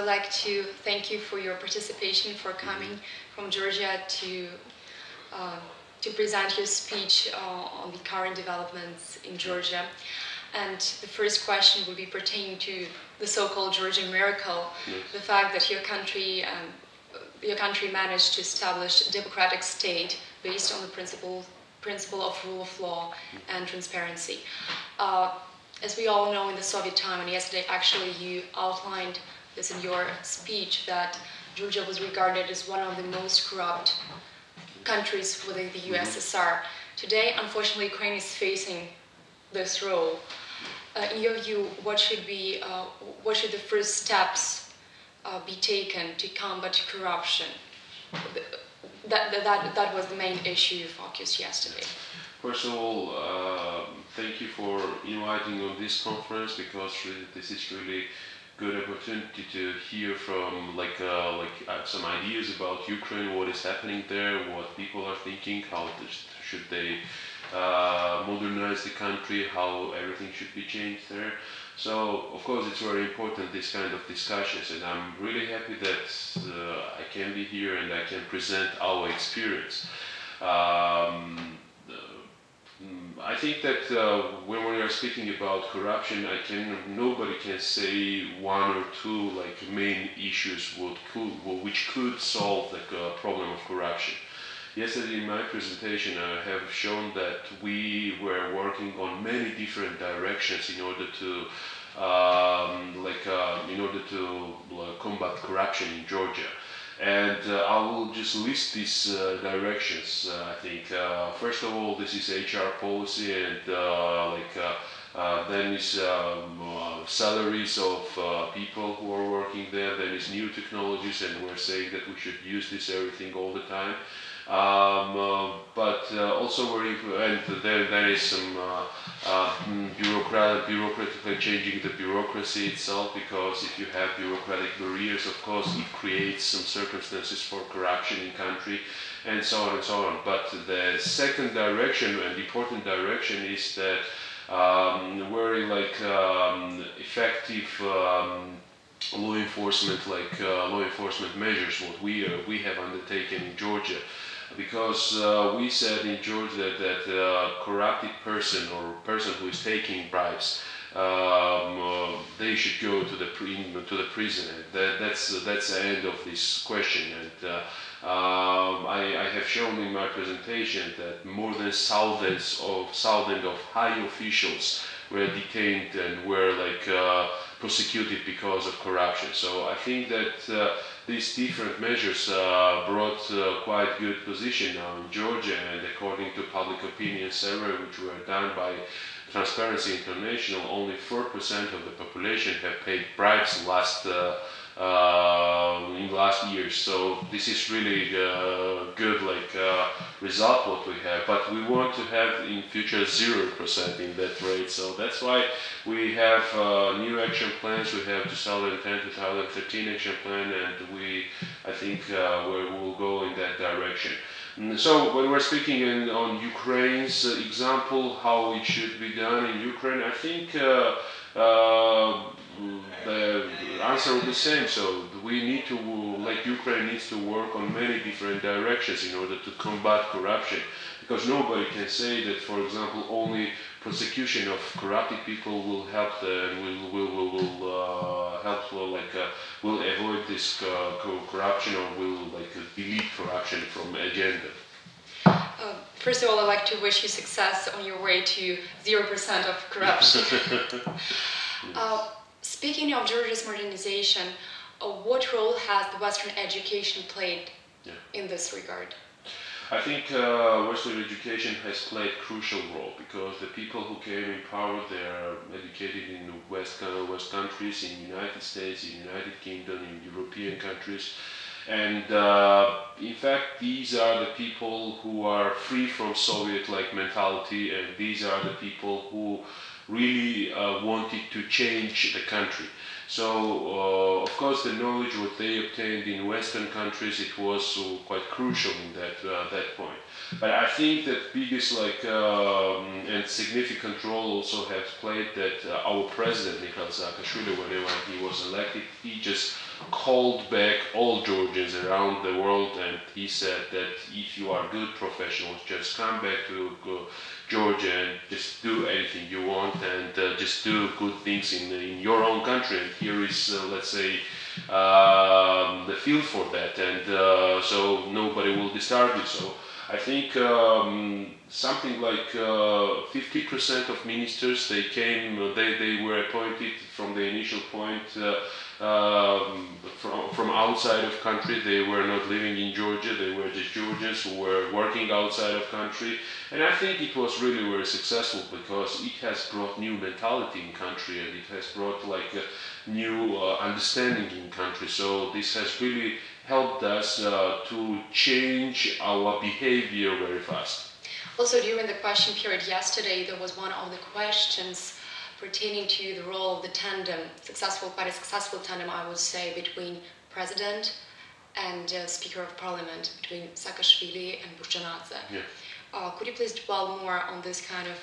would like to thank you for your participation, for coming from Georgia to present your speech on the current developments in Georgia. And the first question would be pertaining to the so-called Georgian miracle, the fact that your country managed to establish a democratic state based on the principle of rule of law and transparency. As we all know, in the Soviet time, and yesterday actually you outlined this in your speech, that Georgia was regarded as one of the most corrupt countries within the USSR. Today, unfortunately, Ukraine is facing this role. In your view, what should the first steps be taken to combat corruption? That was the main issue you focused yesterday. First of all, thank you for inviting on this conference, because this is really good opportunity to hear from some ideas about Ukraine, what is happening there, what people are thinking, how should they modernize the country, how everything should be changed there. So, of course, it's very important, this kind of discussions, and I'm really happy that I can be here and I can present our experience. I think that when we are speaking about corruption, nobody can say one or two main issues which could solve the problem of corruption. Yesterday in my presentation I have shown that we were working on many different directions in order to combat corruption in Georgia. And I will just list these directions. I think first of all, this is HR policy, and then is salaries of people who are working there. Then is new technologies, and we're saying that we should use this everything all the time. But also there is some bureaucratically changing the bureaucracy itself, because if you have bureaucratic barriers, of course it creates some circumstances for corruption in country, and so on and so on. But the second direction, and important direction, is that very effective law enforcement measures, what we have undertaken in Georgia. Because we said in Georgia that a corrupted person or person who is taking bribes, they should go to the prison. That's the end of this question. And I have shown in my presentation that more than thousands of high officials were detained and were prosecuted because of corruption. So I think that these different measures brought quite good position now in Georgia, and according to public opinion survey which were done by Transparency International, only 4% of the population have paid bribes in last years. So this is really good result what we have, but we want to have in future 0% in that rate. So that's why we have new action plans. We have 2010-2013 action plan, and I think we will go in that direction. So when we're speaking on Ukraine's example, how it should be done in Ukraine, I think the answer will be the same. So we need to, Ukraine needs to work on many different directions in order to combat corruption, because nobody can say that, for example, only prosecution of corrupted people will help will avoid this corruption, or will delete corruption from agenda. First of all, I'd like to wish you success on your way to 0% of corruption. Speaking of Georgia's modernization, what role has the Western education played in this regard? I think Western education has played a crucial role, because the people who came in power, they are educated in West countries, in United States, in United Kingdom, in European countries. And in fact, these are the people who are free from Soviet-like mentality, and these are the people who really wanted to change the country. So, of course, the knowledge what they obtained in Western countries, it was quite crucial in that point. But I think that biggest and significant role also has played that our president Mikhail Saakashvili, whenever he was elected, he just called back all Georgians around the world, and he said that if you are good professionals, just come back to Georgia and just do anything you want, and just do good things in your own country. And here is, let's say, the field for that, and so nobody will disturb you. So I think something like 50% of ministers, they were appointed from the initial point from outside of country. They were not living in Georgia. They were just Georgians who were working outside of country. And I think it was really very successful because it has brought new mentality in country, and it has brought like a new understanding in country. So this has really helped us to change our behavior very fast. Also, during the question period yesterday, there was one of the questions pertaining to the role of the tandem, quite a successful tandem, I would say, between President and Speaker of Parliament, between Saakashvili and Vashadze. Yeah. Could you please dwell more on this kind of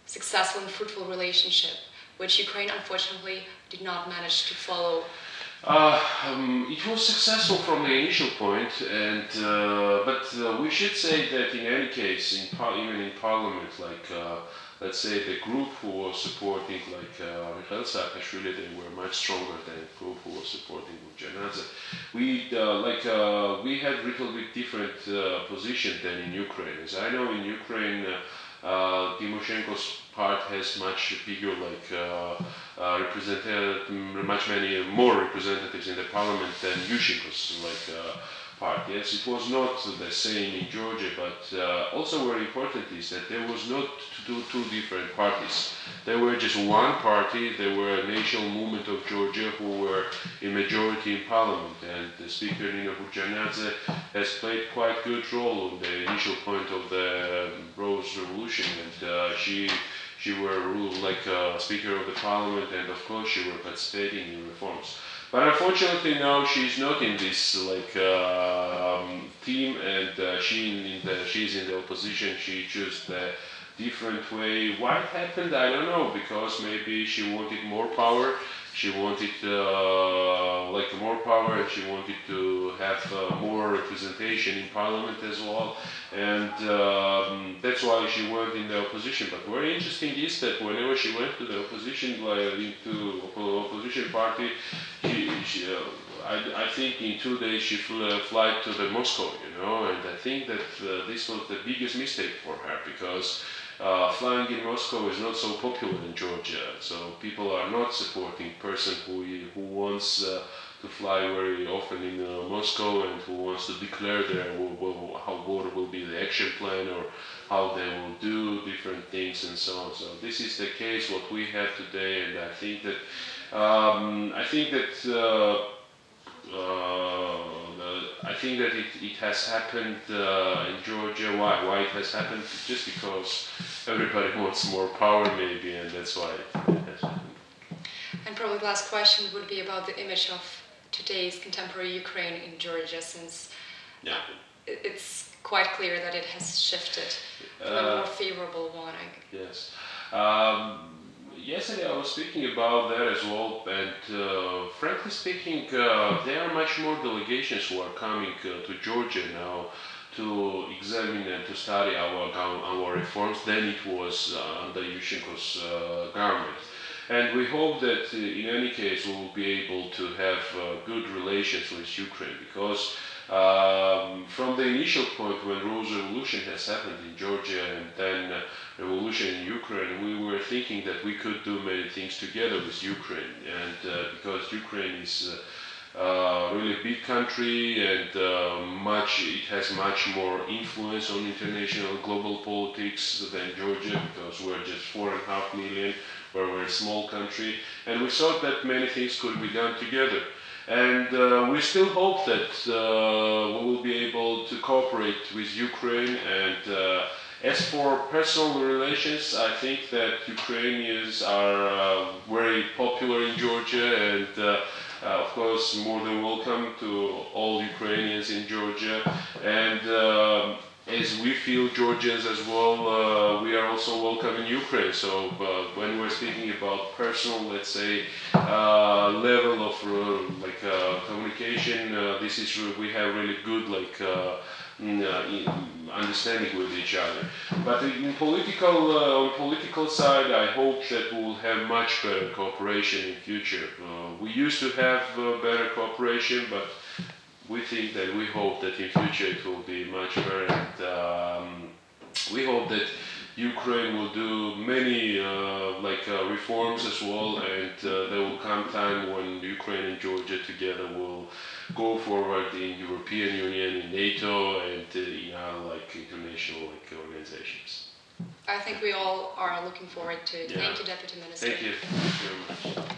successful and fruitful relationship, which Ukraine unfortunately did not manage to follow? It was successful from the initial point, and but we should say that in any case, even in Parliament, like let's say the group who was supporting Mikhail Saakashvili, they were much stronger than the group who was supporting Vashadze. We had a little bit different position than in Ukraine. As I know, in Ukraine, Tymoshenko's part has much bigger, many more representatives in the parliament than Yushchenko's part. Yes, it was not the same in Georgia, but also very important is that there was not two different parties. There were just one party. There were a national movement of Georgia who were in majority in parliament, and the speaker Nina Vashadze has played quite good role in the initial point of the Rose Revolution, and she were ruled like Speaker of the Parliament, and of course she were participating in reforms. But unfortunately now she's not in this team, and she's in the opposition. She chose the different way. Why it happened, I don't know, because maybe she wanted more power. She wanted more power, and she wanted to have more representation in parliament as well, and that's why she went in the opposition. But very interesting is that whenever she went to the opposition, into opposition party, I think in 2 days she flew to the Moscow, and I think that this was the biggest mistake for her, because flying in Moscow is not so popular in Georgia, so people are not supporting person who wants to fly very often in Moscow, and who wants to declare what will be the action plan, or how they will do different things and so on. So this is the case what we have today, and I think that it has happened in Georgia. Why it has happened? Just because everybody wants more power, maybe, and that's why it has happened. And probably the last question would be about the image of today's contemporary Ukraine in Georgia, since it's quite clear that it has shifted from a more favorable one. Yes. Yesterday I was speaking about that as well, and frankly speaking, there are much more delegations who are coming to Georgia now to examine and to study our reforms than it was under Yushchenko's government. And we hope that in any case we will be able to have good relations with Ukraine, because from the initial point when Rose Revolution has happened in Georgia, and then revolution in Ukraine, we were thinking that we could do many things together with Ukraine, and because Ukraine is really a big country, and it has much more influence on international global politics than Georgia, because we're just 4.5 million, we're a small country, and we thought that many things could be done together. And we still hope that we will be able to cooperate with Ukraine, and As for personal relations, I think that Ukrainians are very popular in Georgia, and of course more than welcome to all Ukrainians in Georgia. And as we feel Georgians as well, we are also welcome in Ukraine. So when we're speaking about personal, let's say, level of communication, this is we have really good understanding with each other. But in on political side, I hope that we will have much better cooperation in future. We used to have better cooperation, but we think that we hope that in future it will be much better. And we hope that Ukraine will do many reforms as well, and there will come time when Ukraine and Georgia together will go forward in European Union, in NATO, and in our international organizations. I think we all are looking forward to it. Yeah. Thank you, Deputy Minister. Thank you. Thank you very much.